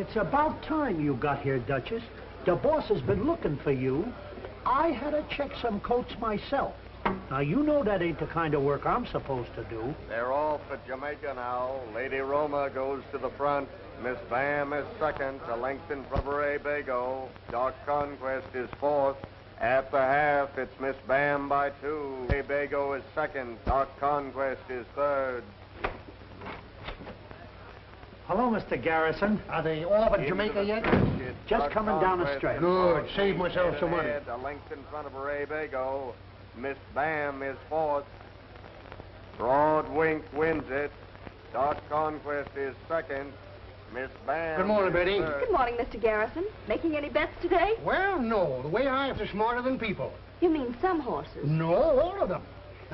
It's about time you got here, Duchess. The boss has been looking for you. I had to check some coats myself. Now, you know that ain't the kind of work I'm supposed to do. They're off at Jamaica now. Lady Roma goes to the front. Miss Bam is second, a length in front of Ray Bago. Dark Conquest is fourth. At the half, it's Miss Bam by 2. Ray Bago is second. Dark Conquest is third. Hello, Mr. Garrison. Are they off at Jamaica yet? Just coming down the straight. Good. Save myself some money. A length in front of Ray Bago. Miss Bam is fourth. Broad Wink wins it. Dark Conquest is second. Miss Bam. Good morning, Betty. Good morning, Mr. Garrison. Making any bets today? Well, no. The way I am is smarter than people. You mean some horses? No, all of them.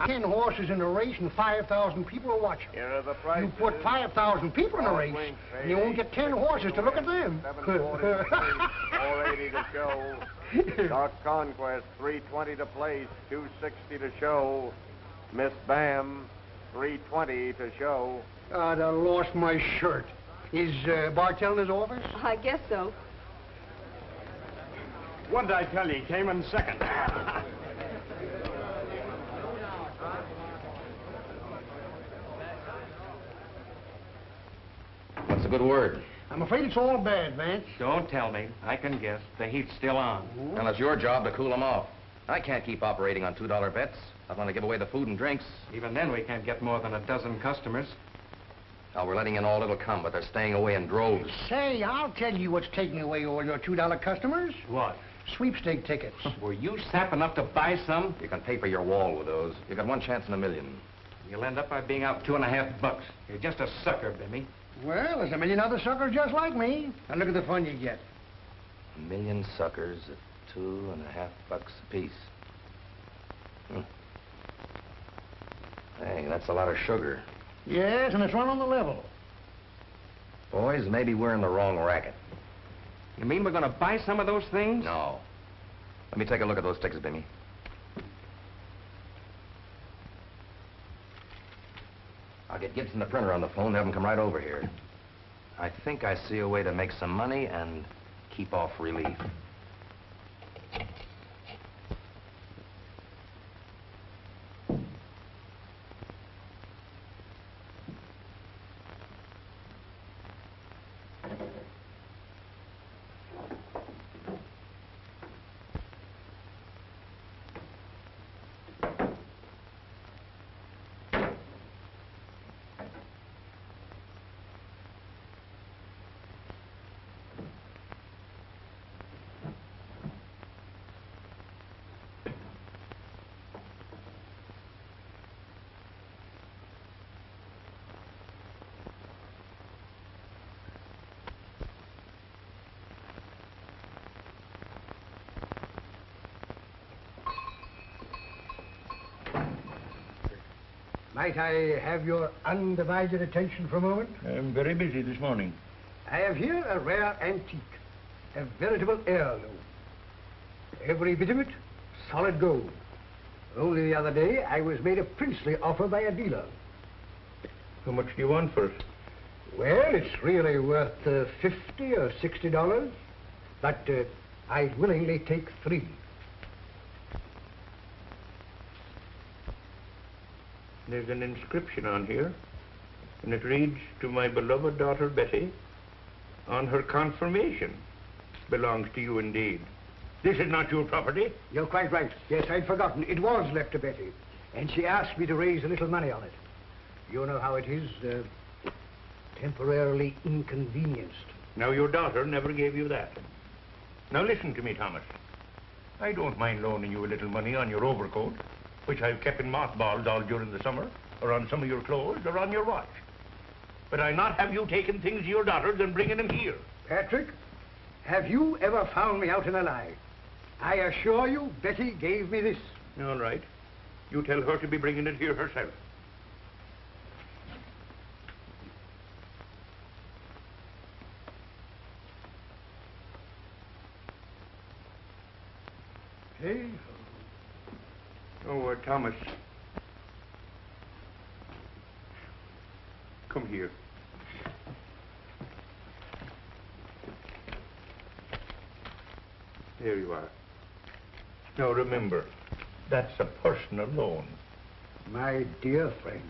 10 horses in a race and 5,000 people will watch them. Here are the prices. You put 5,000 people in a race, and you won't get 10 horses to look at them. 480 to show. Dark Conquest, 320 to place, 260 to show. Miss Bam, 320 to show. I lost my shirt. Is Bartell in his office? I guess so. What did I tell you? He came in second. What's a good word? I'm afraid it's all bad, Vance. Don't tell me. I can guess. The heat's still on. Well, it's your job to cool them off. I can't keep operating on $2 bets. I want to give away the food and drinks. Even then, we can't get more than a dozen customers. Now, we're letting in all that'll come, but they're staying away in droves. Say, I'll tell you what's taking away all your $2 customers. What? Sweepstake tickets. Were you sap enough to buy some? You can paper your wall with those. You got one chance in a million. You'll end up by being out $2.50. You're just a sucker, Bimmy. Well, there's a million other suckers just like me. And look at the fun you get. A million suckers at $2.50 apiece. Hey, that's a lot of sugar. Yes, and it's run on the level. Boys, maybe we're in the wrong racket. You mean we're going to buy some of those things? No. Let me take a look at those tickets, Bimmy. I'll get Gibson the printer on the phone and have him come right over here. I think I see a way to make some money and keep off relief. Might I have your undivided attention for a moment? I'm very busy this morning. I have here a rare antique, a veritable heirloom. Every bit of it, solid gold. Only the other day, I was made a princely offer by a dealer. How much do you want for it? Well, it's really worth $50 or $60, but I'd willingly take 3. There's an inscription on here, and it reads, "To my beloved daughter Betty, on her confirmation. Belongs to you indeed. This is not your property?" You're quite right. Yes, I'd forgotten. It was left to Betty, and she asked me to raise a little money on it. You know how it is, temporarily inconvenienced. Now, your daughter never gave you that. Now, listen to me, Thomas. I don't mind loaning you a little money on your overcoat, which I've kept in mothballs all during the summer, or on some of your clothes, or on your watch. But I'll not have you taking things of your daughter's and bringing them here. Patrick, have you ever found me out in a lie? I assure you, Betty gave me this. All right. You tell her to be bringing it here herself. Hey. Oh, Thomas. Come here. Here you are. Now remember, that's a personal loan. My dear friend,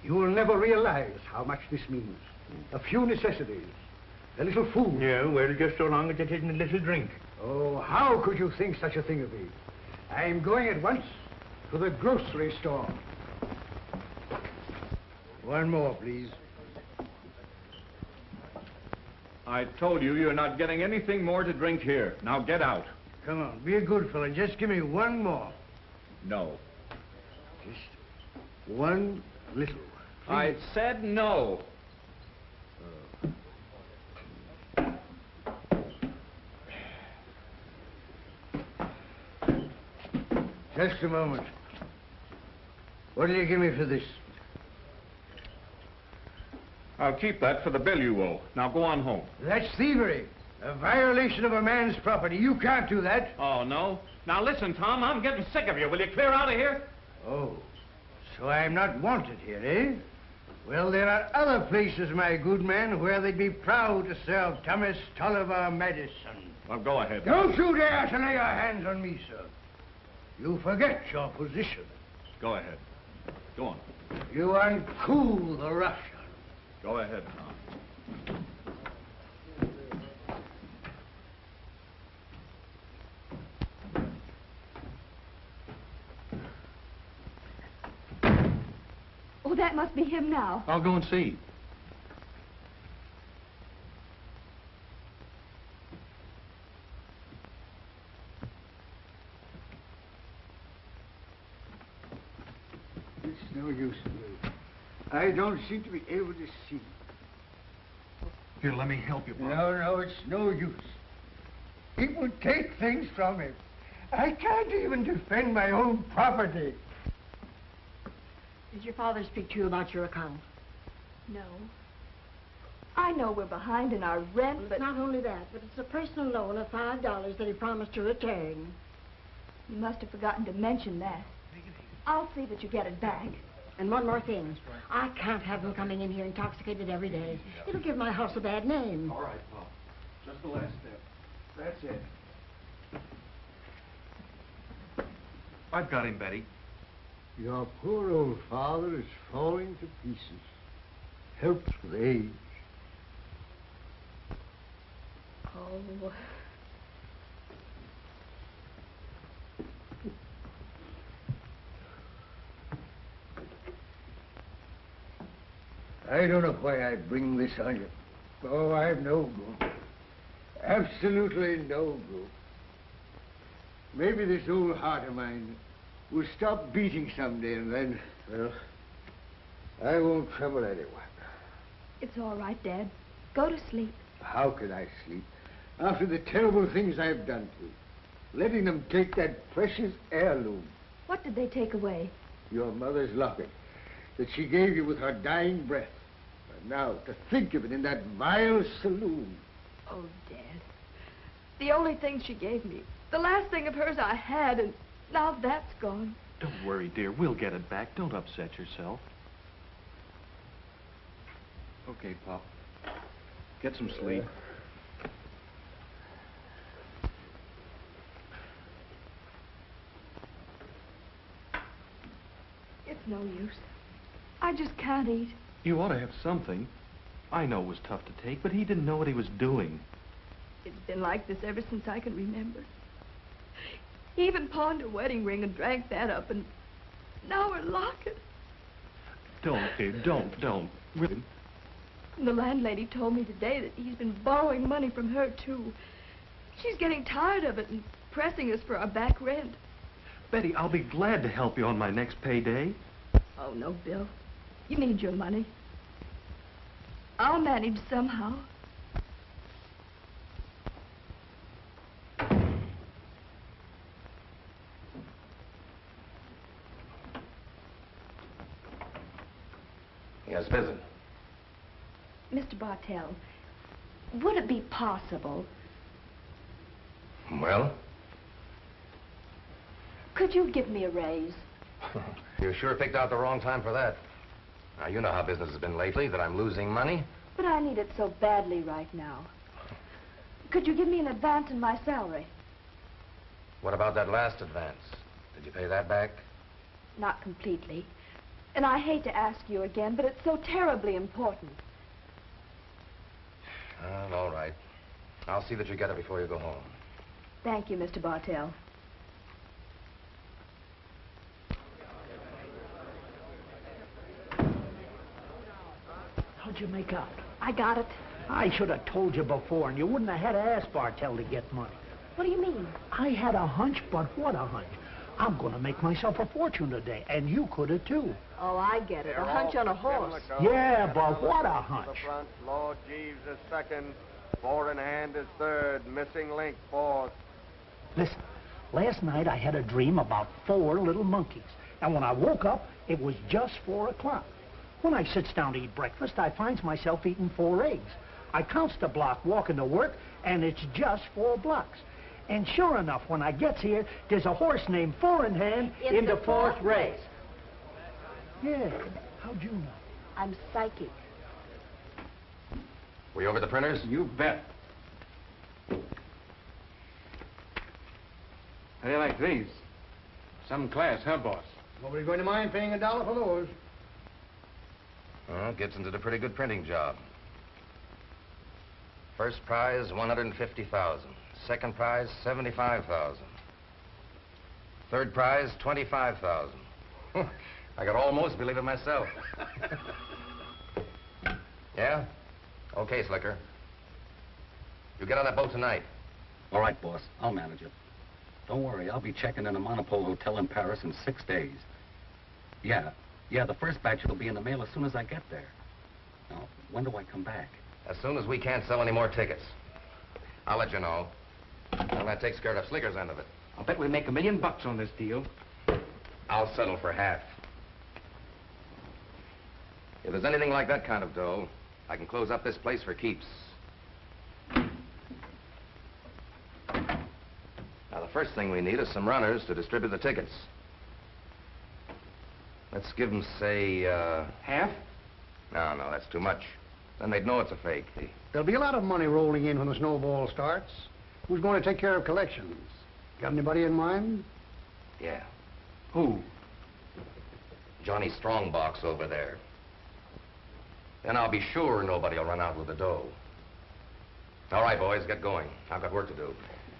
you will never realize how much this means. A few necessities, a little food. Yeah, well, just so long as it isn't a little drink. Oh, how could you think such a thing of me? I'm going at once to the grocery store. One more, please. I told you you're not getting anything more to drink here. Now get out. Come on, be a good fellow. Just give me one more. No. Just one little. I said no. Just a moment. What will you give me for this? I'll keep that for the bill you owe. Now go on home. That's thievery. A violation of a man's property. You can't do that. Oh, no? Now listen, Tom, I'm getting sick of you. Will you clear out of here? Oh, so I'm not wanted here, eh? Well, there are other places, my good man, where they'd be proud to serve Thomas Tolliver medicine. Well, go ahead. Don't you dare to lay your hands on me, sir. You forget your position. Go ahead. Go on. You uncool the Russian. Go ahead, Tom. Oh, that must be him now. I'll go and see. It's no use to me. I don't seem to be able to see. Here, let me help you, Bob. No, it's no use. People take things from me. I can't even defend my own property. Did your father speak to you about your account? No. I know we're behind in our rent, Well, but... it's not only that, but it's a personal loan of $5 that he promised to return. You must have forgotten to mention that. I'll see that you get it back. And one more thing. I can't have him coming in here intoxicated every day. It'll give my house a bad name. All right, Pop. Just the last step. That's it. I've got him, Betty. Your poor old father is falling to pieces. Helps with age. Oh. I don't know why I bring this on you. Oh, I've no good. Absolutely no good. Maybe this old heart of mine will stop beating someday, and then, well, I won't trouble anyone. It's all right, Dad. Go to sleep. How can I sleep after the terrible things I've done to you? Letting them take that precious heirloom. What did they take away? Your mother's locket that she gave you with her dying breath. And now, to think of it in that vile saloon. Oh, Dad. The only thing she gave me. The last thing of hers I had, and now that's gone. Don't worry, dear. We'll get it back. Don't upset yourself. Okay, Pop. Get some sleep. It's no use. I just can't eat. You ought to have something. I know it was tough to take, but he didn't know what he was doing. It's been like this ever since I can remember. He even pawned a wedding ring and drank that up, and now her locket. Don't, dear. Don't. Really? And the landlady told me today that he's been borrowing money from her, too. She's getting tired of it and pressing us for our back rent. Betty, I'll be glad to help you on my next payday. Oh, no, Bill. You need your money. I'll manage somehow. Yes, visit. Mr. Bartell, would it be possible? Well? Could you give me a raise? You sure picked out the wrong time for that. Now, you know how business has been lately, that I'm losing money. But I need it so badly right now. Could you give me an advance in my salary? What about that last advance? Did you pay that back? Not completely. And I hate to ask you again, but it's so terribly important. Well, all right. I'll see that you get it before you go home. Thank you, Mr. Bartell. How'd you make out? I got it. I should have told you before, and you wouldn't have had to ask Bartell to get money. What do you mean? I had a hunch, but what a hunch. I'm going to make myself a fortune today, and you could have, too. Oh, I get it. A hunch on a horse. Yeah, but what a hunch. The front, Lord Jeeves is second. Four in hand is third. Missing link, fourth. Listen, last night I had a dream about 4 little monkeys, and when I woke up, it was just 4 o'clock. When I sits down to eat breakfast, I finds myself eating 4 eggs. I counts the block walking to work, and it's just 4 blocks. And sure enough, when I gets here, there's a horse named Four in Hand in the 4th race. Yeah, how'd you know? I'm psychic. Were you over the printers? You bet. How do you like these? Some class, huh, boss? Nobody's going to mind paying $1 for those. Well, Gibson did a pretty good printing job. First prize, $150,000. Second prize, $75,000. Third prize, $25,000. I could almost believe it myself. Yeah? Okay, Slicker. You get on that boat tonight. All right, boss. I'll manage it. Don't worry, I'll be checking in a Monopole hotel in Paris in 6 days. Yeah, the first batch will be in the mail as soon as I get there. Now, when do I come back? As soon as we can't sell any more tickets. I'll let you know. Well, that takes care of Slicker's end of it. I'll bet we make $1 million on this deal. I'll settle for half. If there's anything like that kind of dough, I can close up this place for keeps. Now, the first thing we need is some runners to distribute the tickets. Let's give them, say, Half? No, that's too much. Then they'd know it's a fake. There'll be a lot of money rolling in when the snowball starts. Who's going to take care of collections? Got anybody in mind? Yeah. Who? Johnny Strongbox over there. Then I'll be sure nobody will run out with the dough. All right, boys, get going. I've got work to do.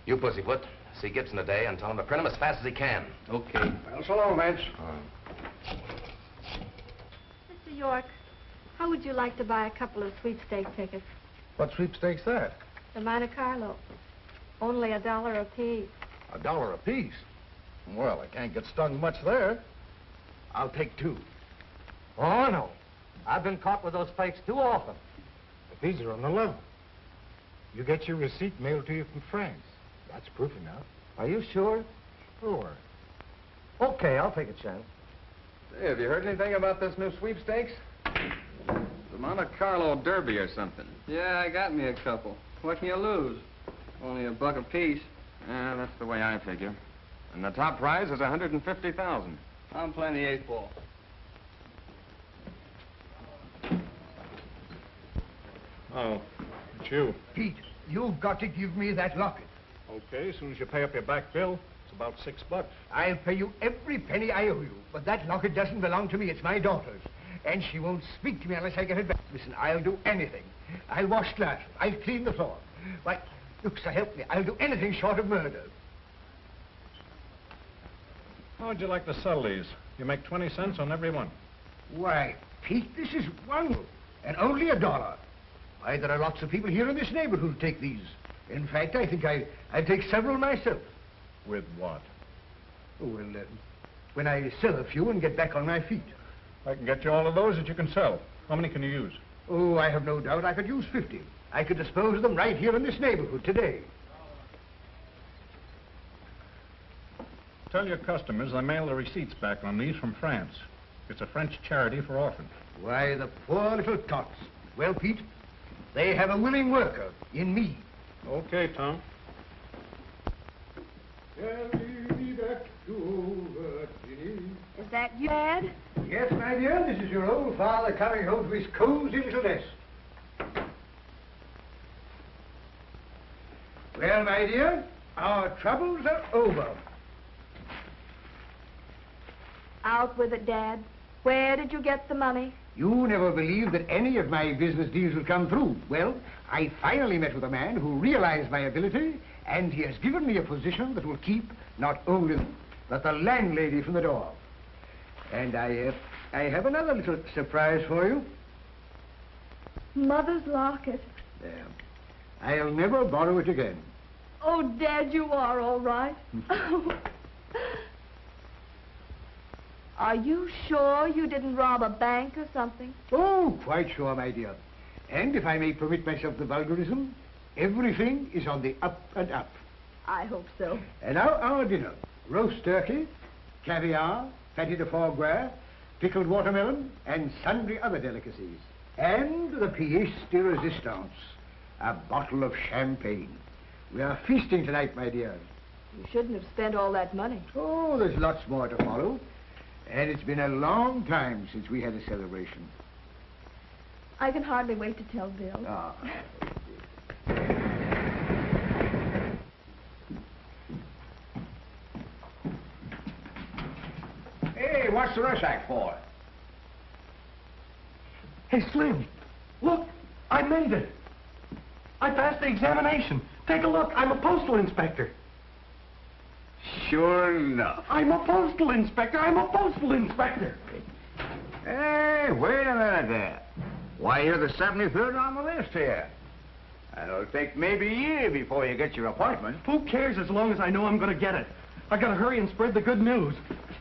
You, Pussyfoot, see Gibson today and tell him to print him as fast as he can. Okay. Well, so long, Vance. Mr. York, how would you like to buy a couple of sweepstake tickets? What sweepstakes that? The Monte Carlo. Only $1 apiece. $1 apiece? Well, I can't get stung much there. I'll take 2. Oh, no. I've been caught with those fakes too often. But these are on the level. You get your receipt mailed to you from France. That's proof enough. Are you sure? Sure. Okay, I'll take a chance. Hey, have you heard anything about this new sweepstakes? The Monte Carlo Derby or something. Yeah, I got me a couple. What can you lose? Only $1 apiece. Yeah, that's the way I figure. And the top prize is $150,000. I'm playing the 8th ball. Oh, it's you. Pete, you've got to give me that locket. Okay, as soon as you pay up your back bill, it's about $6. I'll pay you every penny I owe you. But that locket doesn't belong to me. It's my daughter's. And she won't speak to me unless I get it back. Listen, I'll do anything. I'll wash glasses. I'll clean the floor. Why, look, so help me. I'll do anything short of murder. How would you like to sell these? You make 20 cents on every one. Why, Pete, this is wonderful. And only $1. Why, there are lots of people here in this neighborhood who'll take these. In fact, I think I'd take several myself. With what? Oh, well, when I sell a few and get back on my feet. I can get you all of those that you can sell. How many can you use? Oh, I have no doubt I could use 50. I could dispose of them right here in this neighborhood today. Tell your customers I mail the receipts back on these from France. It's a French charity for orphans. Why, the poor little tots. Well, Pete, they have a willing worker in me. Okay, Tom. Carry me back to Virginia. Is that you, Dad? Yes, my dear, this is your old father coming home to his cozy little nest. Well, my dear, Our troubles are over. Out with it, Dad. Where did you get the money? You never believed that any of my business deals would come through. Well, I finally met with a man who realized my ability, and he has given me a position that will keep not only but the landlady from the door. And I have another little surprise for you. Mother's locket. There. I'll never borrow it again. Oh, Dad, you are all right. Are you sure you didn't rob a bank or something? Oh, quite sure, my dear. And if I may permit myself the vulgarism, everything is on the up and up. I hope so. And now our dinner. Roast turkey, caviar, patty de foie gras, pickled watermelon, and sundry other delicacies. And the pièce de résistance, a bottle of champagne. We are feasting tonight, my dear. You shouldn't have spent all that money. Oh, there's lots more to follow. And it's been a long time since we had a celebration. I can hardly wait to tell Bill. Ah. Hey, what's the rush act for? Hey, Slim, look, I made it. I passed the examination. Take a look, I'm a postal inspector. Sure enough. I'm a postal inspector. I'm a postal inspector. Hey, wait a minute there. Why, you're the 73rd on the list here. And it'll take maybe a year before you get your appointment. Who cares as long as I know I'm going to get it? I got to hurry and spread the good news.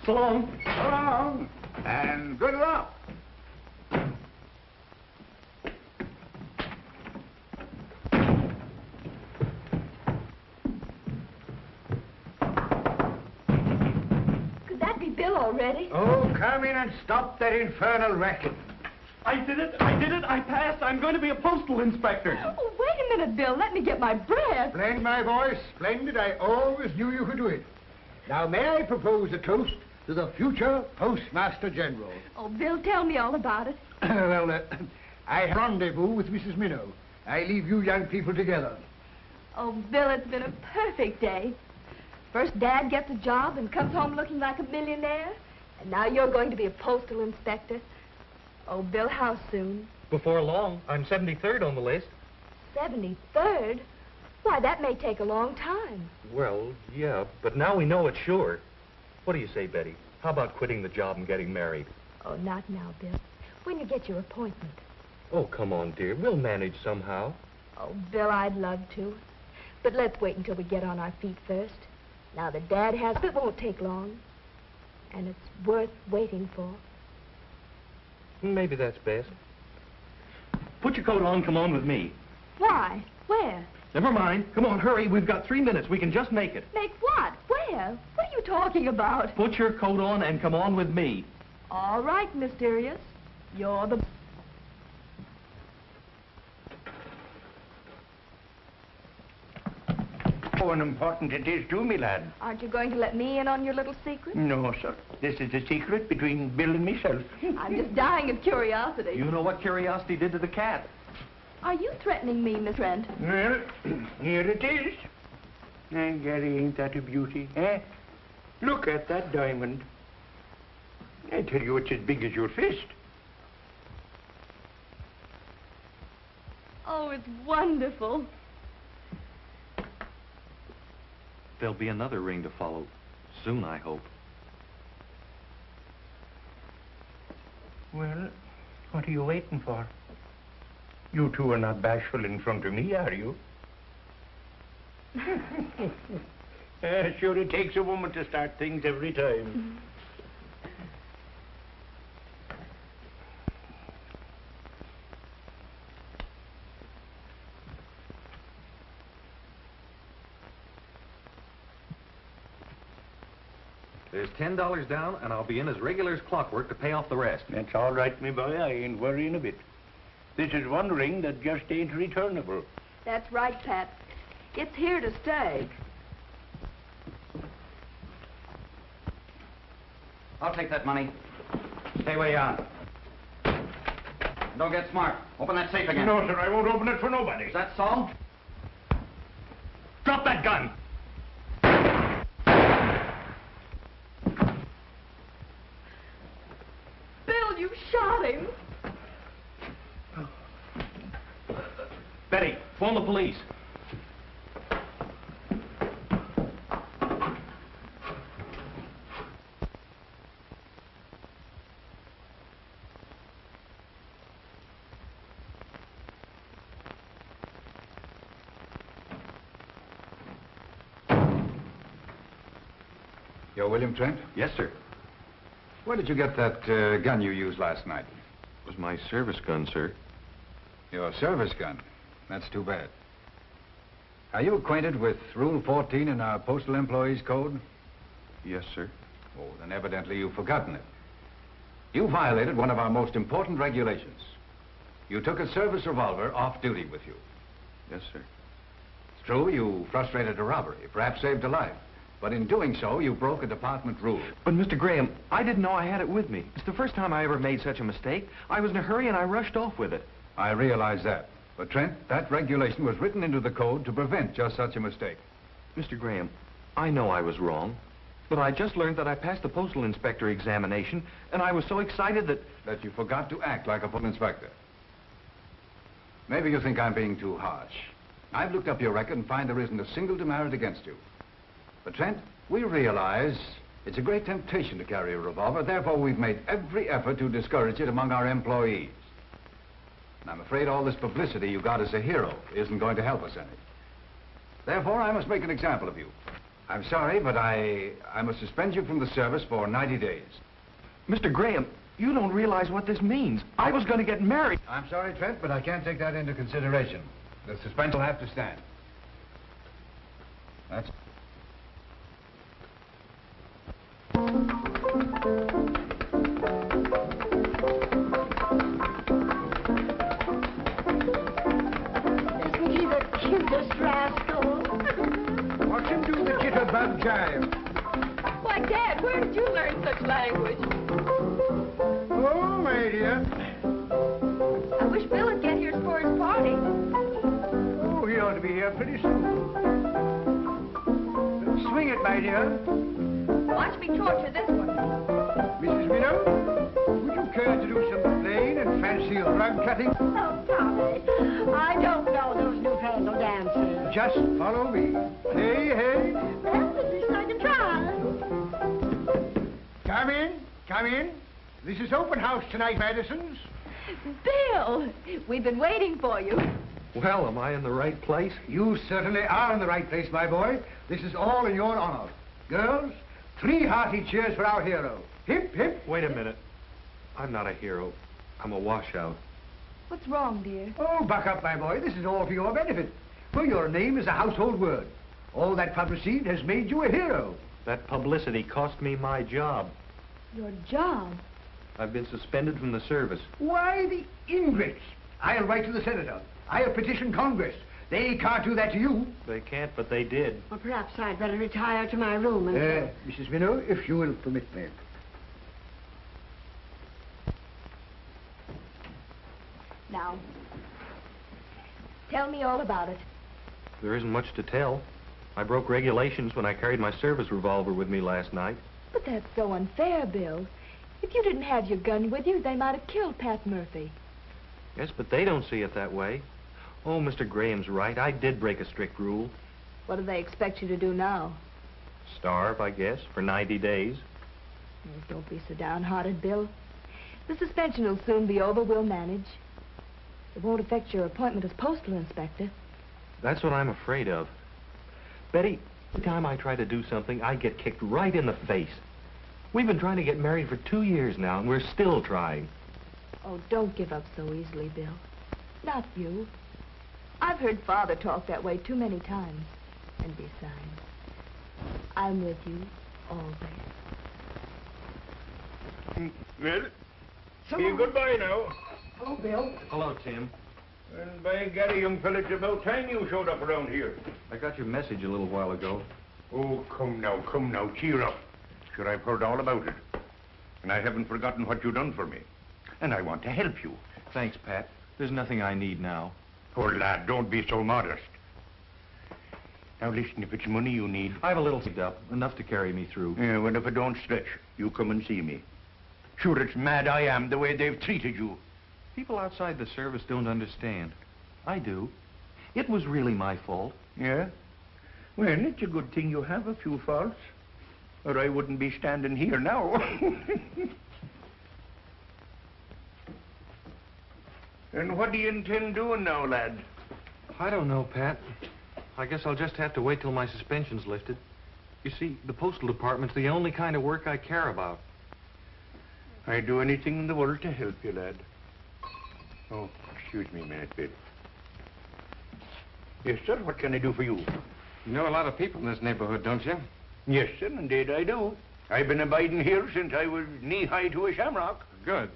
So long. So long. And good luck. Bill already? Oh, come in and stop that infernal racket. I did it. I passed. I'm going to be a postal inspector. Oh, wait a minute, Bill. Let me get my breath. Splendid, my boy, splendid. I always knew you could do it. Now, may I propose a toast to the future Postmaster General? Oh, Bill, tell me all about it. Well, I rendezvous with Mrs. Minnow. I leave you young people together. Oh, Bill, it's been a perfect day. First, Dad gets a job and comes home looking like a millionaire. And now you're going to be a postal inspector. Oh, Bill, how soon? Before long. I'm 73rd on the list. 73rd? Why, that may take a long time. Well, yeah, but now we know it's sure. What do you say, Betty? How about quitting the job and getting married? Oh, not now, Bill. When you get your appointment. Oh, come on, dear. We'll manage somehow. Oh, Bill, I'd love to. But let's wait until we get on our feet first. Now that Dad has, it won't take long. And it's worth waiting for. Maybe that's best. Put your coat on, come on with me. Why? Where? Never mind. Come on, hurry. We've got 3 minutes. We can just make it. Make what? Where? What are you talking about? Put your coat on and come on with me. All right, Mysterious. You're the... How unimportant it is to me, lad. Aren't you going to let me in on your little secret? No, sir. This is a secret between Bill and myself. I'm just dying of curiosity. You know what curiosity did to the cat. Are you threatening me, Miss Trent? Well, here it is. And Gary, ain't that a beauty, eh? Look at that diamond. I tell you, it's as big as your fist. Oh, it's wonderful. There'll be another ring to follow. Soon, I hope. Well, what are you waiting for? You two are not bashful in front of me, are you? Sure, it takes a woman to start things every time. There's $10 down, and I'll be in as regular as clockwork to pay off the rest. That's all right, me boy. I ain't worrying a bit. This is one ring that just ain't returnable. That's right, Pat. It's here to stay. I'll take that money. Stay where you are. Don't get smart. Open that safe again. No, sir, I won't open it for nobody. Is that so? Drop that gun! You've shot him. Betty, phone the police. You're William Trent? Yes, sir. Where did you get that gun you used last night? It was my service gun, sir. Your service gun? That's too bad. Are you acquainted with Rule 14 in our Postal Employees Code? Yes, sir. Oh, then evidently you've forgotten it. You violated one of our most important regulations. You took a service revolver off duty with you. Yes, sir. It's true, you frustrated a robbery, perhaps saved a life. But in doing so, you broke a department rule. But, Mr. Graham, I didn't know I had it with me. It's the first time I ever made such a mistake. I was in a hurry and I rushed off with it. I realize that. But, Trent, that regulation was written into the code to prevent just such a mistake. Mr. Graham, I know I was wrong. But I just learned that I passed the postal inspector examination, and I was so excited that you forgot to act like a postal inspector. Maybe you think I'm being too harsh. I've looked up your record and find there isn't a single demerit against you. But, Trent, we realize it's a great temptation to carry a revolver. Therefore, we've made every effort to discourage it among our employees. And I'm afraid all this publicity you got as a hero isn't going to help us any. Therefore, I must make an example of you. I'm sorry, but I must suspend you from the service for 90 days. Mr. Graham, you don't realize what this means. I was going to get married. I'm sorry, Trent, but I can't take that into consideration. The suspension will have to stand. That's... Isn't he the cutest rascal? Watch him do the jitterbug jive. Why, Dad, where did you learn such language? Oh, my dear. I wish Bill would get here for his party. Oh, he ought to be here pretty soon. Swing it, my dear. Watch me torture this one. Mrs. Minnow, would you care to do some plain and fancy rug cutting? Oh, Tommy, I don't know those newfangled dances. Just follow me. Hey, hey. Well, at least I can try. Come in, come in. This is open house tonight, Madison's. Bill, we've been waiting for you. Well, am I in the right place? You certainly are in the right place, my boy. This is all in your honor. Girls, 3 hearty cheers for our hero. Hip, hip. Wait a minute. I'm not a hero. I'm a washout. What's wrong, dear? Oh, buck up, my boy. This is all for your benefit. For your name is a household word. All that publicity has made you a hero. That publicity cost me my job. Your job? I've been suspended from the service. Why, the ingrates. I'll write to the senator. I'll petition Congress. They can't do that to you. They can't, but they did. Well, perhaps I'd better retire to my room and... Mrs. Minnow, if you will permit me. Now, tell me all about it. There isn't much to tell. I broke regulations when I carried my service revolver with me last night. But that's so unfair, Bill. If you didn't have your gun with you, they might have killed Pat Murphy. Yes, but they don't see it that way. Oh, Mr. Graham's right. I did break a strict rule. What do they expect you to do now? Starve, I guess, for 90 days. Oh, don't be so downhearted, Bill. The suspension will soon be over. We'll manage. It won't affect your appointment as postal inspector. That's what I'm afraid of. Betty, every time I try to do something, I get kicked right in the face. We've been trying to get married for 2 years now, and we're still trying. Oh, don't give up so easily, Bill. Not you. I've heard Father talk that way too many times. And besides, I'm with you always. Well, see you goodbye now. Hello, Bill. Hello, Tim. Well, by golly, young fella, it's about time you showed up around here. I got your message a little while ago. Oh, come now, cheer up. Sure, I've heard all about it. And I haven't forgotten what you done for me. And I want to help you. Thanks, Pat. There's nothing I need now. Oh, lad, don't be so modest. Now, listen, if it's money you need... I have a little saved up, enough to carry me through. Yeah, well, if it don't stretch, you come and see me. Sure, it's mad I am the way they've treated you. People outside the service don't understand. I do. It was really my fault. Yeah? Well, it's a good thing you have a few faults, or I wouldn't be standing here now. And what do you intend doing now, lad? I don't know, Pat. I guess I'll just have to wait till my suspension's lifted. You see, the postal department's the only kind of work I care about. I'd do anything in the world to help you, lad. Oh, excuse me a minute, Bill. Yes, sir, what can I do for you? You know a lot of people in this neighborhood, don't you? Yes, sir, indeed I do. I've been abiding here since I was knee-high to a shamrock. Good.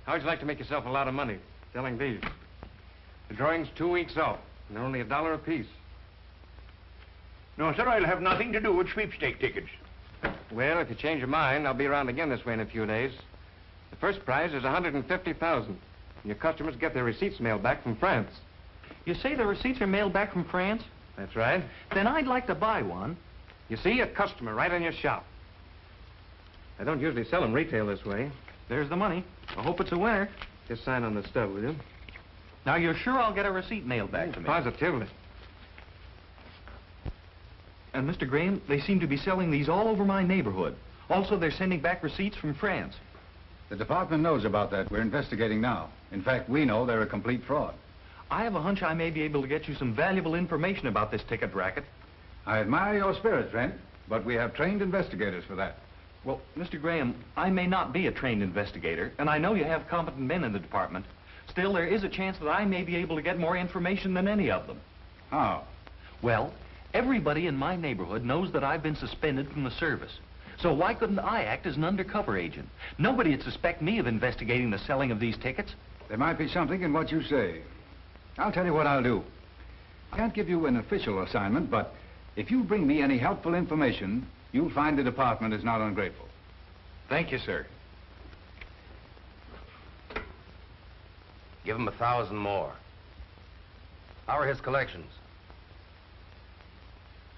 How would you like to make yourself a lot of money selling these? The drawing's 2 weeks off, and they're only $1 apiece. No, sir, I'll have nothing to do with sweepstake tickets. Well, if you change your mind, I'll be around again this way in a few days. The first prize is $150,000. And your customers get their receipts mailed back from France. You say the receipts are mailed back from France? That's right. Then I'd like to buy one. You see, a customer right in your shop. I don't usually sell them retail this way. There's the money. I hope it's a winner. Just sign on the stub, will you? Now, you're sure I'll get a receipt mailed back to me? Positively. And, Mr. Graham, they seem to be selling these all over my neighborhood. Also, they're sending back receipts from France. The department knows about that. We're investigating now. In fact, we know they're a complete fraud. I have a hunch I may be able to get you some valuable information about this ticket racket. I admire your spirit, Trent, but we have trained investigators for that. Well, Mr. Graham, I may not be a trained investigator, and I know you have competent men in the department. Still, there is a chance that I may be able to get more information than any of them. How? Well, everybody in my neighborhood knows that I've been suspended from the service. So why couldn't I act as an undercover agent? Nobody would suspect me of investigating the selling of these tickets. There might be something in what you say. I'll tell you what I'll do. I can't give you an official assignment, but if you bring me any helpful information, you'll find the department is not ungrateful. Thank you, sir. Give him 1,000 more. How are his collections?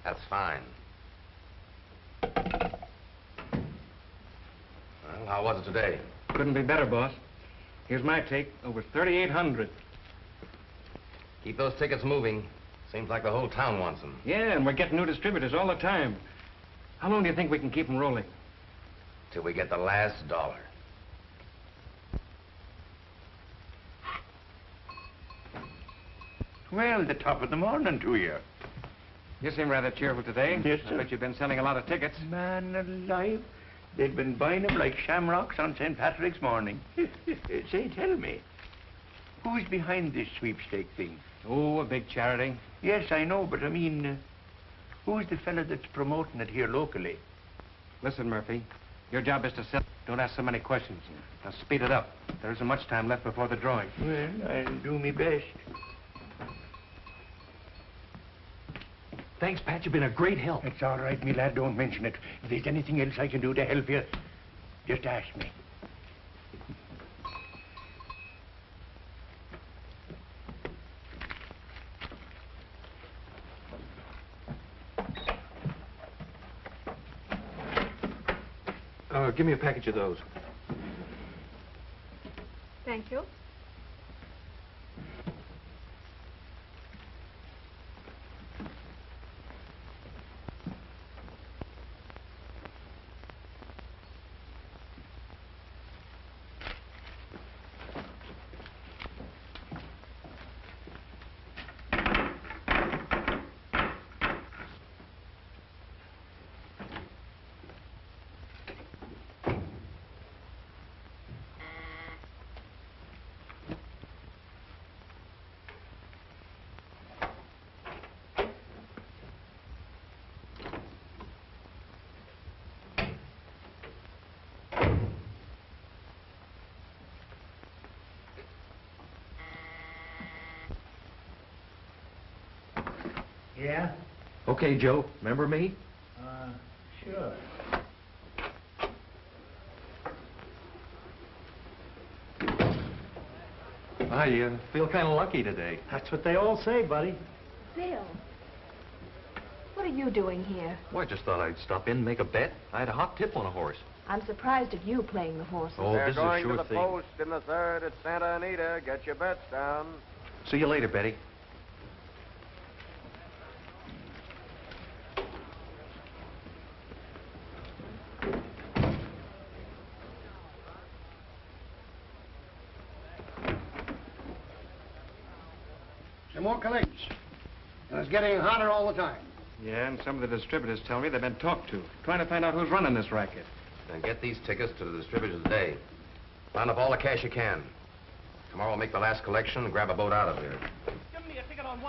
That's fine. Well, how was it today? Couldn't be better, boss. Here's my take, over 3,800. Keep those tickets moving. Seems like the whole town wants them. Yeah, and we're getting new distributors all the time. How long do you think we can keep them rolling? Till we get the last dollar. Well, the top of the morning to you. You seem rather cheerful today. Yes, sir. I bet you've been selling a lot of tickets. Man alive. They've been buying them like shamrocks on St. Patrick's morning. Say, tell me, who's behind this sweepstake thing? Oh, a big charity. Yes, I know, but I mean, who's the fella that's promoting it here locally? Listen, Murphy, your job is to sell. Don't ask so many questions. Now, speed it up. There isn't much time left before the drawing. Well, I'll do me best. Thanks, Pat. You've been a great help. It's all right, me lad. Don't mention it. If there's anything else I can do to help you, just ask me. Give me a package of those. Thank you. Yeah? Okay, Joe. Remember me? Sure. I feel kind of lucky today. That's what they all say, buddy. Bill, what are you doing here? Well, I just thought I'd stop in and make a bet. I had a hot tip on a horse. I'm surprised at you playing the horses. Oh, They're this is a going sure to the thing. post in the 3rd at Santa Anita. Get your bets down. See you later, Betty. Some more collections. And it's getting hotter all the time. Yeah, and some of the distributors tell me they've been talked to, trying to find out who's running this racket. Then get these tickets to the distributors today. Round up all the cash you can. Tomorrow we'll make the last collection and grab a boat out of here.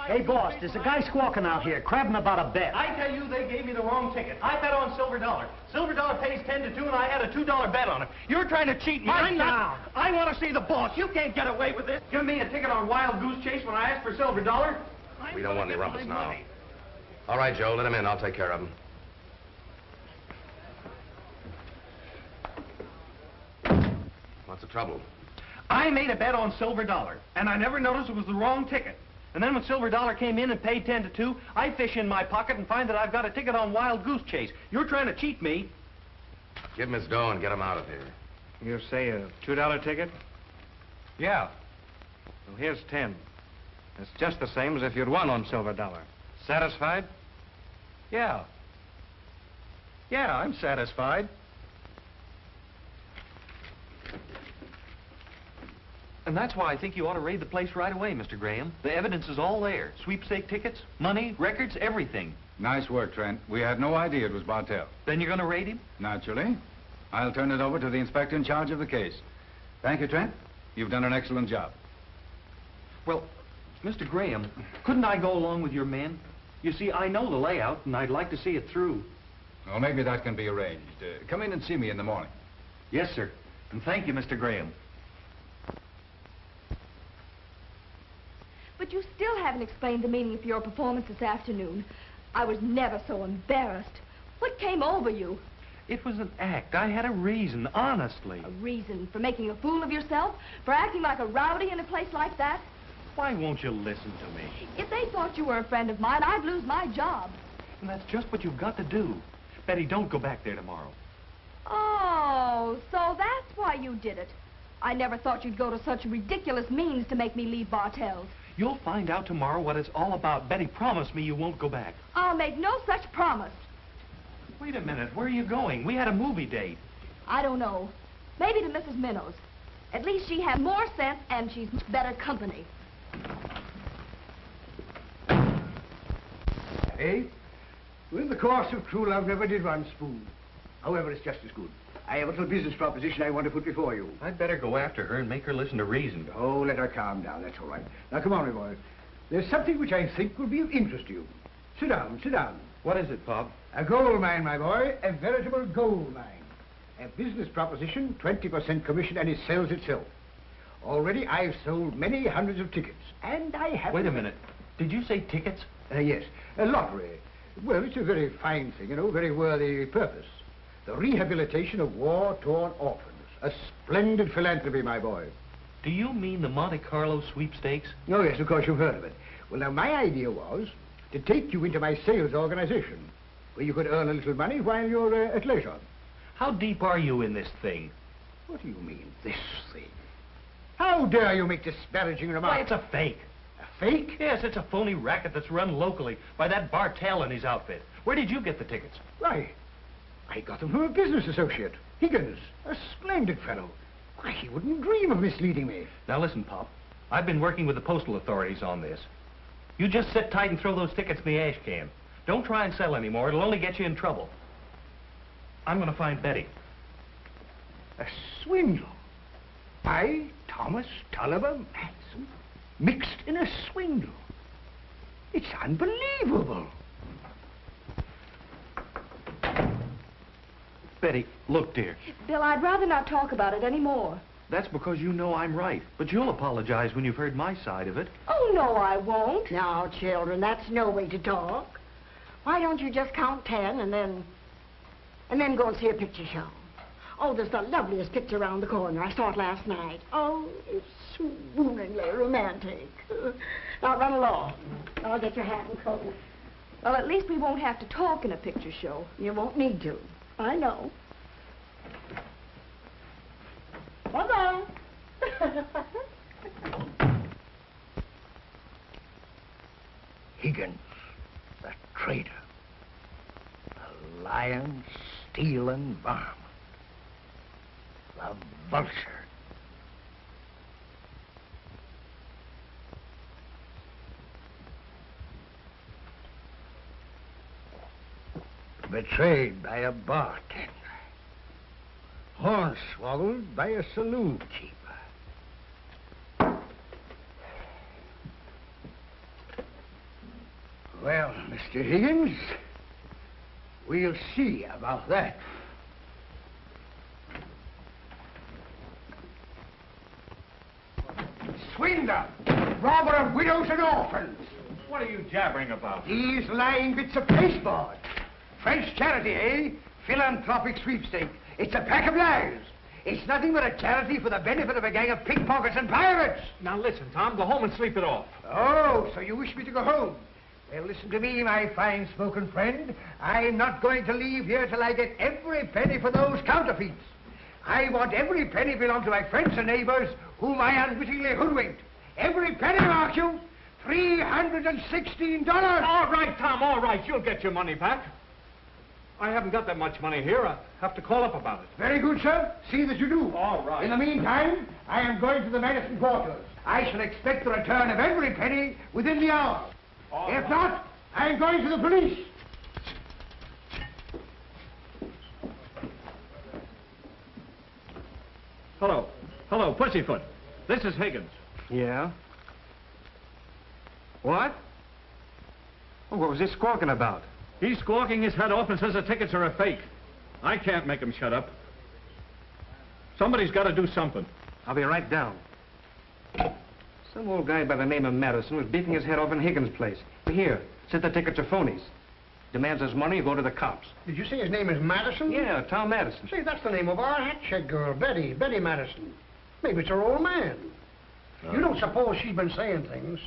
Hey, boss, there's a guy squawking out here, crabbing about a bet. I tell you, they gave me the wrong ticket. I bet on Silver Dollar. Silver Dollar pays 10 to 2, and I had a $2 bet on it. You're trying to cheat me. I'm not. I want to see the boss. You can't get away with this. Give me a ticket on Wild Goose Chase when I asked for Silver Dollar. We don't want any rumpus now. All right, Joe, let him in. I'll take care of him. What's the trouble? I made a bet on Silver Dollar, and I never noticed it was the wrong ticket. And then when Silver Dollar came in and paid 10 to 2, I fish in my pocket and find that I've got a ticket on Wild Goose Chase. You're trying to cheat me. Give him his dough and get him out of here. You say a $2 ticket? Yeah. Well, here's 10. It's just the same as if you'd won on Silver Dollar. Satisfied? Yeah. Yeah, I'm satisfied. And that's why I think you ought to raid the place right away, Mr. Graham. The evidence is all there. Sweepstake tickets, money, records, everything. Nice work, Trent. We had no idea it was Bartell. Then you're going to raid him? Naturally. I'll turn it over to the inspector in charge of the case. Thank you, Trent. You've done an excellent job. Well, Mr. Graham, couldn't I go along with your men? You see, I know the layout, and I'd like to see it through. Well, maybe that can be arranged. Come in and see me in the morning. Yes, sir. And thank you, Mr. Graham. But you still haven't explained the meaning of your performance this afternoon. I was never so embarrassed. What came over you? It was an act. I had a reason, honestly. A reason for making a fool of yourself? For acting like a rowdy in a place like that? Why won't you listen to me? If they thought you were a friend of mine, I'd lose my job. And that's just what you've got to do. Betty, don't go back there tomorrow. Oh, so that's why you did it. I never thought you'd go to such ridiculous means to make me leave Bartell's. You'll find out tomorrow what it's all about. Betty, promise me you won't go back. I'll make no such promise. Wait a minute. Where are you going? We had a movie date. I don't know. Maybe to Mrs. Minnow's. At least she has more sense and she's much better company. Hey, in the course of true love never did one spoon. However, it's just as good. I have a little business proposition I want to put before you. I'd better go after her and make her listen to reason. Oh, let her calm down. That's all right. Now, come on, my boy. There's something which I think will be of interest to you. Sit down, sit down. What is it, Pop? A gold mine, my boy. A veritable gold mine. A business proposition, 20% commission, and it sells itself. Already, I've sold many hundreds of tickets, and I have... Wait a minute. Did you say tickets? Yes. A lottery. Well, it's a very fine thing, you know, very worthy purpose. The rehabilitation of war-torn orphans. A splendid philanthropy, my boy. Do you mean the Monte Carlo sweepstakes? Oh, yes, of course you've heard of it. Well, now, my idea was to take you into my sales organization, where you could earn a little money while you're at leisure. How deep are you in this thing? What do you mean, this thing? How dare you make disparaging remarks? Why, it's a fake. A fake? Yes, it's a phony racket that's run locally by that Bartell and his outfit. Where did you get the tickets? Why, I got them from a business associate, Higgins, a splendid fellow. Why, he wouldn't dream of misleading me. Now listen, Pop. I've been working with the postal authorities on this. You just sit tight and throw those tickets in the ash can. Don't try and sell anymore. It'll only get you in trouble. I'm going to find Betty. A swindle? I, Thomas Tulliver Manson, mixed in a swindle? It's unbelievable. Betty, look, dear. Bill, I'd rather not talk about it anymore. That's because you know I'm right. But you'll apologize when you've heard my side of it. Oh, no, I won't. Now, children, that's no way to talk. Why don't you just count 10 and then go and see a picture show? Oh, there's the loveliest picture around the corner. I saw it last night. Oh, it's swooningly romantic. Now, run along. I'll get your hat and coat. Well, at least we won't have to talk in a picture show. You won't need to. I know. Bye-bye. Higgins, the traitor. The lying, stealing varmint. The vulture. Betrayed by a bartender. Hornswoggled by a saloon keeper. Well, Mr. Higgins, we'll see about that. Swindler! Robber of widows and orphans! What are you jabbering about? These lying bits of pasteboard. French charity, eh? Philanthropic sweepstake. It's a pack of lies. It's nothing but a charity for the benefit of a gang of pickpockets and pirates. Now listen, Tom, go home and sleep it off. Oh, so you wish me to go home? Well, listen to me, my fine-spoken friend. I'm not going to leave here till I get every penny for those counterfeits. I want every penny belong to my friends and neighbors whom I unwittingly hoodwinked. Every penny, mark you, $316. All right, Tom, all right. You'll get your money back. I haven't got that much money here. I'll have to call up about it. Very good, sir. See that you do. All right. In the meantime, I am going to the Madison quarters. I shall expect the return of every penny within the hour. If not, I am going to the police. Hello. Hello, Pussyfoot. This is Higgins. Yeah? What? Oh, what was he squawking about? He's squawking his head off and says the tickets are a fake. I can't make him shut up. Somebody's got to do something. I'll be right down. Some old guy by the name of Madison was beating his head off in Higgins' place. Here, said the tickets are phonies. Demands his money, go to the cops. Did you say his name is Madison? Yeah, Tom Madison. Say, that's the name of our hat-check girl, Betty Madison. Maybe it's her old man. You don't suppose she's been saying things?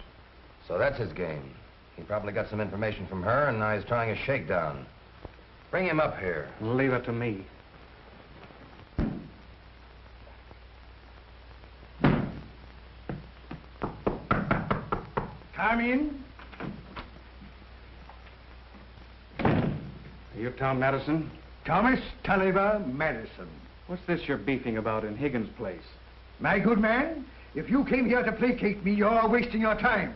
So that's his game. He probably got some information from her, and now he's trying a shakedown. Bring him up here. Leave it to me. Come in. Are you Tom Madison? Thomas Tulliver Madison. What's this you're beefing about in Higgins' place? My good man, if you came here to placate me, you're wasting your time.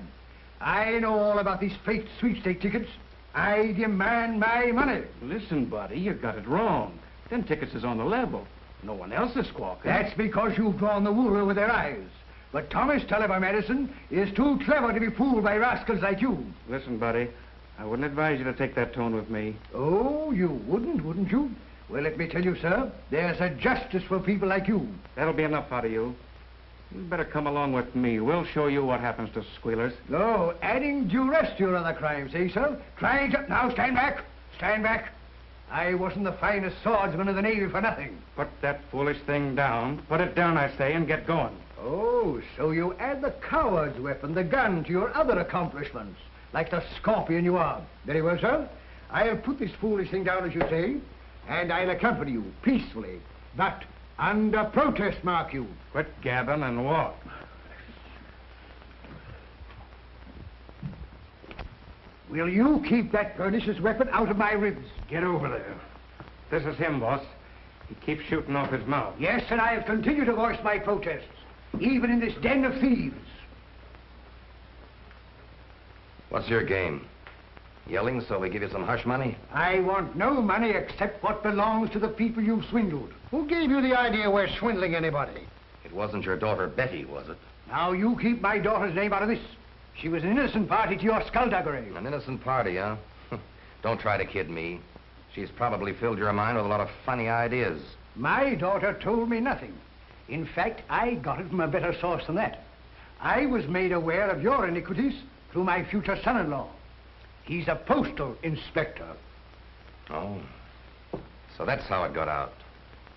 I know all about these fake sweepstake tickets. I demand my money. Listen, buddy, you got it wrong. Them tickets is on the level. No one else is squawking. That's because you've drawn the wool over their eyes. But Thomas Tulliver Madison is too clever to be fooled by rascals like you. Listen, buddy, I wouldn't advise you to take that tone with me. Oh, you wouldn't you? Well, let me tell you, sir, there's a justice for people like you. That'll be enough out of you. You'd better come along with me. We'll show you what happens to squealers. No, adding duress to your other crimes, eh, sir? Trying to... Now, stand back. Stand back. I wasn't the finest swordsman of the Navy for nothing. Put that foolish thing down. Put it down, I say, and get going. Oh, so you add the coward's weapon, the gun, to your other accomplishments, like the scorpion you are. Very well, sir. I'll put this foolish thing down, as you say, and I'll accompany you peacefully, but under protest, mark you. Quit gabbing and walk. Will you keep that pernicious weapon out of my ribs? Get over there. This is him, boss. He keeps shooting off his mouth. Yes, and I'll continue to voice my protests, even in this den of thieves. What's your game? Yelling so we give you some hush money? I want no money except what belongs to the people you've swindled. Who gave you the idea we're swindling anybody? It wasn't your daughter Betty, was it? Now you keep my daughter's name out of this. She was an innocent party to your skullduggery. An innocent party, huh? Don't try to kid me. She's probably filled your mind with a lot of funny ideas. My daughter told me nothing. In fact, I got it from a better source than that. I was made aware of your iniquities through my future son-in-law. He's a postal inspector. Oh, so that's how it got out.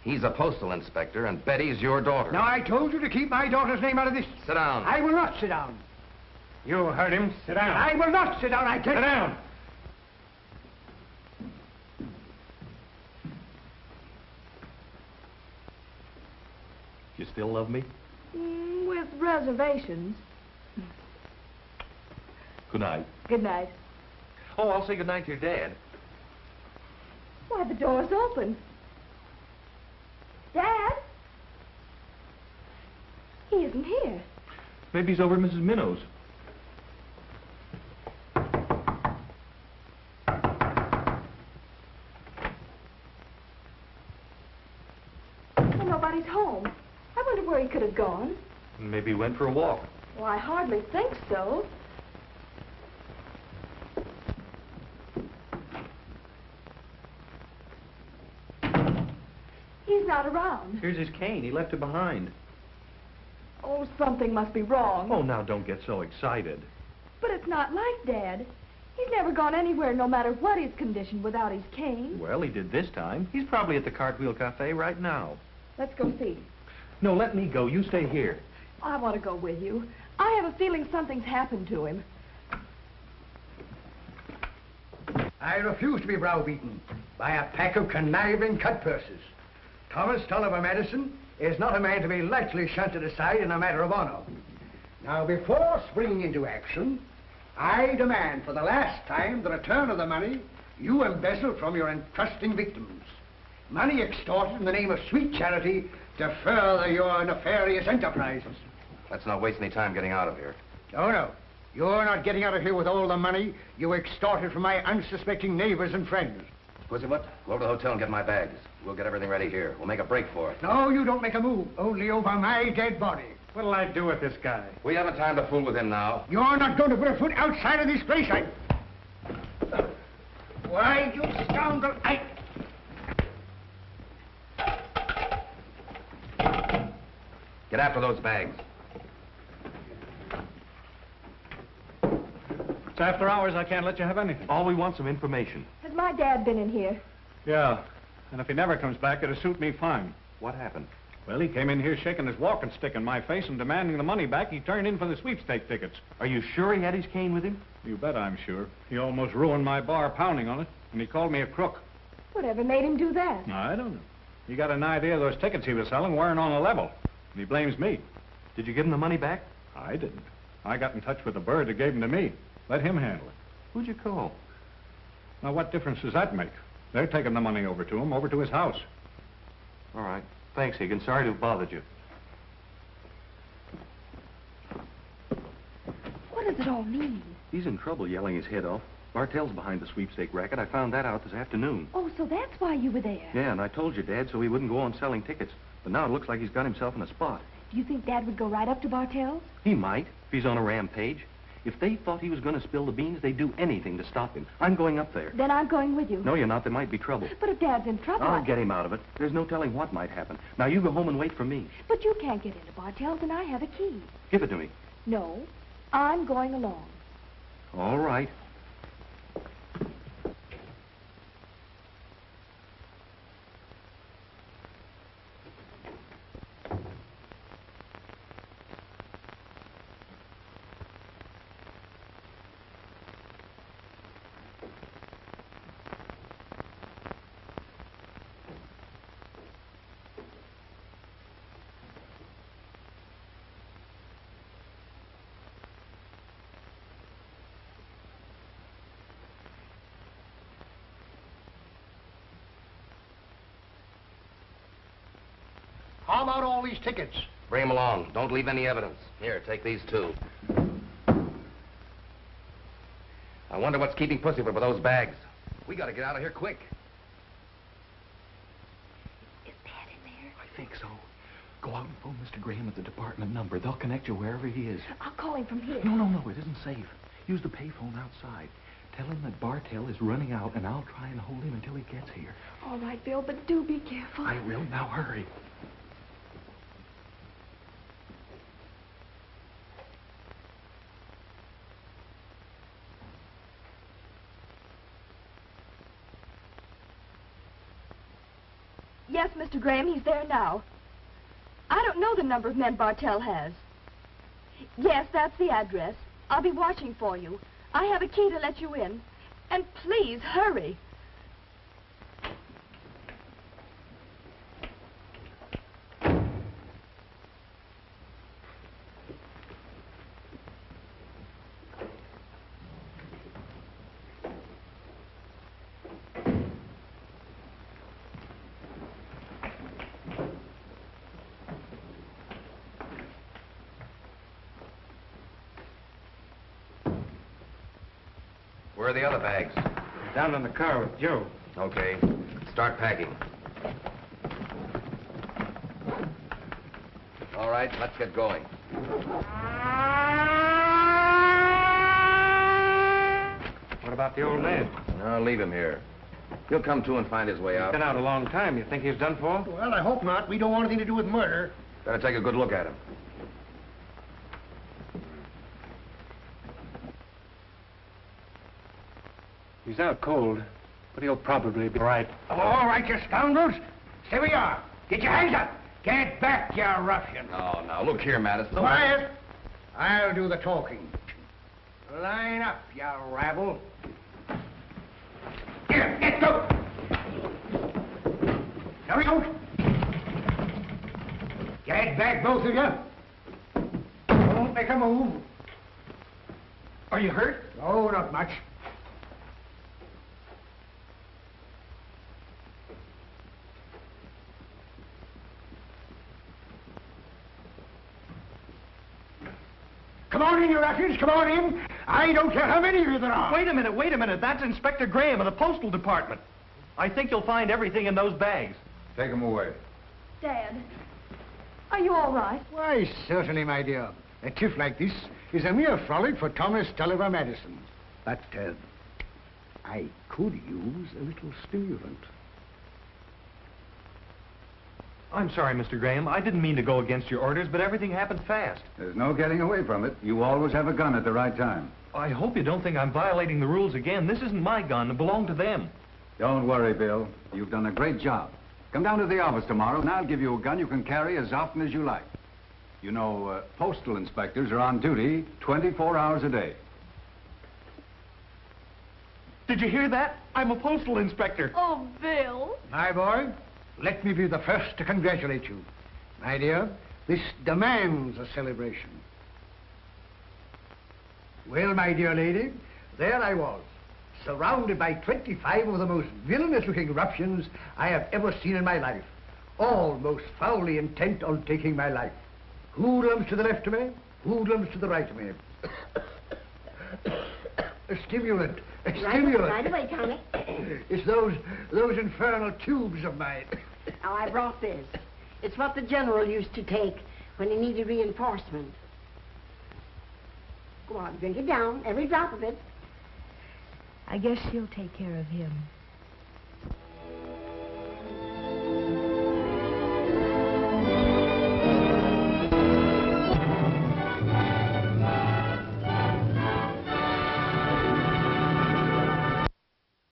He's a postal inspector, and Betty's your daughter. Now, I told you to keep my daughter's name out of this. Sit down. I will not sit down. You heard him. Sit down. I will not sit down, I tell you. Sit down. You still love me? With reservations. Good night. Good night. Oh, I'll say good night to your dad. Why, the door's open. Dad? He isn't here. Maybe he's over at Mrs. Minnow's. Well, nobody's home. I wonder where he could have gone. Maybe he went for a walk. Well, I hardly think so. He's not around. Here's his cane. He left it behind. Oh, something must be wrong. Oh, now don't get so excited. But it's not like Dad. He's never gone anywhere, no matter what his condition, without his cane. Well, he did this time. He's probably at the Cartwheel Cafe right now. Let's go see. No, let me go. You stay here. I want to go with you. I have a feeling something's happened to him. I refuse to be browbeaten by a pack of conniving cut-purses. Thomas Tulliver Madison is not a man to be lightly shunted aside in a matter of honor. Now, before springing into action, I demand for the last time the return of the money you embezzled from your entrusting victims. Money extorted in the name of sweet charity to further your nefarious enterprises. Let's not waste any time getting out of here. Oh, no. You're not getting out of here with all the money you extorted from my unsuspecting neighbors and friends. Pussyfoot, go over to the hotel and get my bags. We'll get everything ready here. We'll make a break for it. No, you don't make a move. Only over my dead body. What'll I do with this guy? We haven't time to fool with him now. You're not going to put a foot outside of this place, Why, you scoundrel, Get after those bags. It's after hours. I can't let you have anything. All we want some information. Has my dad been in here? Yeah. And if he never comes back, it'll suit me fine. What happened? Well, he came in here shaking his walking stick in my face and demanding the money back he turned in for the sweepstake tickets. Are you sure he had his cane with him? You bet I'm sure. He almost ruined my bar pounding on it, and he called me a crook. Whatever made him do that? I don't know. He got an idea those tickets he was selling weren't on a level, and he blames me. Did you give him the money back? I didn't. I got in touch with the bird that gave them to me. Let him handle it. Who'd you call? Now, what difference does that make? They're taking the money over to him, over to his house. All right. Thanks, Higgins. Sorry to have bothered you. What does it all mean? He's in trouble yelling his head off. Bartell's behind the sweepstake racket. I found that out this afternoon. Oh, so that's why you were there. Yeah, and I told your dad so he wouldn't go on selling tickets. But now it looks like he's got himself in a spot. Do you think Dad would go right up to Bartell's? He might, if he's on a rampage. If they thought he was going to spill the beans, they'd do anything to stop him. I'm going up there. Then I'm going with you. No, you're not. There might be trouble. But if Dad's in trouble... I'll get him out of it. There's no telling what might happen. Now, you go home and wait for me. But you can't get into Bartell's, and I have a key. Give it to me. No, I'm going along. All right. How about all these tickets? Bring them along. Don't leave any evidence. Here, take these too. I wonder what's keeping Pussyfoot with those bags. We gotta get out of here quick. Is Dad in there? I think so. Go out and phone Mr. Graham at the department number. They'll connect you wherever he is. I'll call him from here. No, it isn't safe. Use the payphone outside. Tell him that Bartell is running out, and I'll try and hold him until he gets here. All right, Bill, but do be careful. I will. Now hurry. Yes, Mr. Graham, he's there now. I don't know the number of men Bartell has. Yes, that's the address. I'll be watching for you. I have a key to let you in. And please, hurry. Where are the other bags? Down in the car with Joe. Okay. Start packing. All right, let's get going. What about the old man? No, leave him here. He'll come to and find his way He's out. been out a long time. You think he's done for? Well, I hope not. We don't want anything to do with murder. Better take a good look at him. He's out cold, but he'll probably be right. All right, you scoundrels. Stay where you are. Get your hands up. Get back, you ruffian. No, now, look here, Madison. Quiet. I'll do the talking. Line up, you rabble. Here, get go. Hurry out. Get back, both of you. Don't make a move. Are you hurt? No, not much. Come on in, you ruffians, come on in. I don't care how many of you there are. Wait a minute. That's Inspector Graham of the Postal Department. I think you'll find everything in those bags. Take them away. Dad, are you all right? Why, certainly, my dear. A tiff like this is a mere frolic for Thomas Tulliver Madison. But I could use a little stimulant. I'm sorry, Mr. Graham. I didn't mean to go against your orders, but everything happened fast. There's no getting away from it. You always have a gun at the right time. I hope you don't think I'm violating the rules again. This isn't my gun. It belonged to them. Don't worry, Bill. You've done a great job. Come down to the office tomorrow, and I'll give you a gun you can carry as often as you like. You know, postal inspectors are on duty 24 hours a day. Did you hear that? I'm a postal inspector. Oh, Bill. My boy, let me be the first to congratulate you. My dear, this demands a celebration. Well, my dear lady, there I was, surrounded by 25 of the most villainous-looking ruffians I have ever seen in my life, all most foully intent on taking my life. Hoodlums to the left of me, hoodlums to the right of me. A stimulant. A stimulant. Right away, Tommy. It's those infernal tubes of mine. Now, I brought this. It's what the general used to take when he needed reinforcement. Go on, drink it down, every drop of it. I guess she'll take care of him.